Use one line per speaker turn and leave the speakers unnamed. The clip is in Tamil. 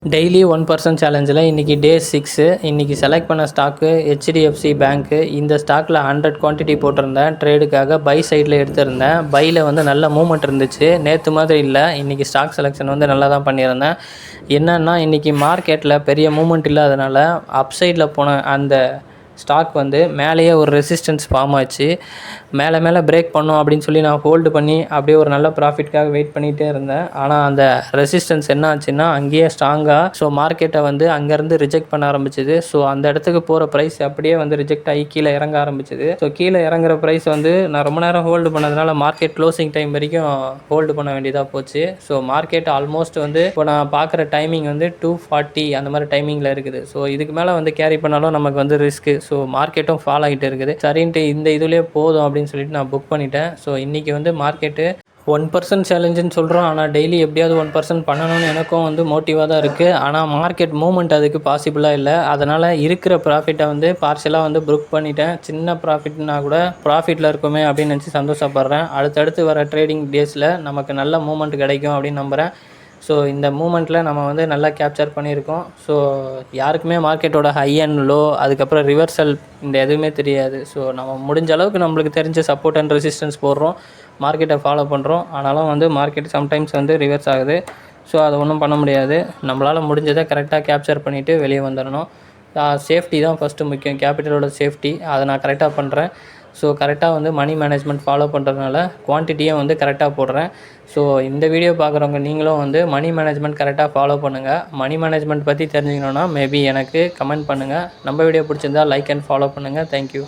டெய்லி 1% சேலஞ்சில் இன்றைக்கி டே 6. இன்றைக்கி செலக்ட் பண்ண ஸ்டாக்கு ஹெச்டிஎஃப்சி பேங்க்கு. இந்த ஸ்டாக்கில் 100 குவான்டிட்டி போட்டிருந்தேன். ட்ரேடுக்காக பை சைடில் எடுத்திருந்தேன். பையில் வந்து நல்ல மூவ்மெண்ட் இருந்துச்சு. நேற்று மாதிரி இல்லை, இன்றைக்கி ஸ்டாக் செலெக்ஷன் வந்து நல்லா தான் பண்ணியிருந்தேன். என்னென்னா இன்றைக்கி மார்க்கெட்டில் பெரிய மூவ்மெண்ட் இல்லாதனால அப் சைடில் போன அந்த ஸ்டாக் வந்து மேலேயே ஒரு ரெசிஸ்டன்ஸ் ஃபார்ம் ஆச்சு. மேலே பிரேக் பண்ணும் அப்படின்னு சொல்லி நான் ஹோல்டு பண்ணி அப்படியே ஒரு நல்ல ப்ராஃபிட்காக வெயிட் பண்ணிகிட்டே இருந்தேன். ஆனால் அந்த ரெசிஸ்டன்ஸ் என்ன ஆச்சுன்னா அங்கேயே ஸ்ட்ராங்காக மார்க்கெட்டை வந்து அங்கேருந்து ரிஜெக்ட் பண்ண ஆரம்பிச்சிது. அந்த இடத்துக்கு போகிற ப்ரைஸ் அப்படியே வந்து ரிஜெக்ட் ஆகி கீழே இறங்க ஆரம்பிச்சிது. கீழே இறங்குற ப்ரைஸ் வந்து நான் ரொம்ப நேரம் ஹோல்டு பண்ணதுனால மார்க்கெட் க்ளோசிங் டைம் வரைக்கும் ஹோல்டு பண்ண வேண்டியதாக போச்சு. மார்க்கெட் ஆல்மோஸ்ட் வந்து இப்போ நான் பார்க்குற டைமிங் வந்து 240 அந்த மாதிரி டைமிங்கில் இருக்குது. இதுக்கு மேலே வந்து கேரி பண்ணாலும் நமக்கு வந்து ரிஸ்க்கு. மார்க்கெட்டும் ஃபால் ஆகிட்டு இருக்குது. சரின்ட்டு இந்த இதுலேயே போதும் அப்படின்னு சொல்லிட்டு நான் புக் பண்ணிட்டேன். இன்றைக்கி வந்து மார்க்கெட்டு 1% சேலஞ்சுன்னு சொல்கிறோம். ஆனால் டெய்லி எப்படியாவது 1% பண்ணணும்னு எனக்கும் வந்து மோட்டிவாக தான் இருக்குது. ஆனால் மார்க்கெட் மூவ்மெண்ட் அதுக்கு பாசிபிளாக இல்லை. அதனால் இருக்கிற ப்ராஃபிட்டை வந்து பார்ஷலாக வந்து புக் பண்ணிட்டேன். சின்ன ப்ராஃபிட்னா கூட ப்ராஃபிட்டில் இருக்குமே அப்படின்னு நினச்சி சந்தோஷப்படுறேன். அடுத்தடுத்து வர ட்ரேடிங் டேஸில் நமக்கு நல்ல மூவ்மெண்ட் கிடைக்கும் அப்படின்னு நம்புகிறேன். இந்த மூமெண்ட்டில் நம்ம வந்து நல்லா கேப்சர் பண்ணியிருக்கோம். யாருக்குமே மார்க்கெட்டோட ஹை அண்ட் லோ, அதுக்கப்புறம் ரிவர்சல், இந்த எதுவுமே தெரியாது. நம்ம முடிஞ்ச அளவுக்கு நம்மளுக்கு தெரிஞ்ச சப்போர்ட் அண்ட் ரெசிஸ்டன்ஸ் போடுறோம், மார்க்கெட்டை ஃபாலோ பண்ணுறோம். ஆனாலும் வந்து மார்க்கெட் சம்டைம்ஸ் வந்து ரிவர்ஸ் ஆகுது. அதை ஒன்றும் பண்ண முடியாது. நம்மளால் முடிஞ்சதை கரெக்டாக கேப்சர் பண்ணிவிட்டு வெளியே வந்துடணும். சேஃப்டி தான் ஃபஸ்ட்டு முக்கியம், கேபிட்டலோட சேஃப்டி. அதை நான் கரெக்டாக பண்ணுறேன். கரெக்டாக வந்து மணி மேனேஜ்மெண்ட் ஃபாலோ பண்ணுறதுனால குவான்டிட்டியை வந்து கரெக்டாக போடுறேன். இந்த வீடியோ பார்க்குறவங்க நீங்களும் வந்து மணி மேனேஜ்மெண்ட் கரெக்டாக ஃபாலோ பண்ணுங்கள். மணி மேனேஜ்மெண்ட் பற்றி தெரிஞ்சுக்கணுன்னா மேபி எனக்கு கமெண்ட் பண்ணுங்கள். நம்ம வீடியோ பிடிச்சிருந்தால் லைக் அண்ட் ஃபாலோ பண்ணுங்கள். தேங்க்யூ.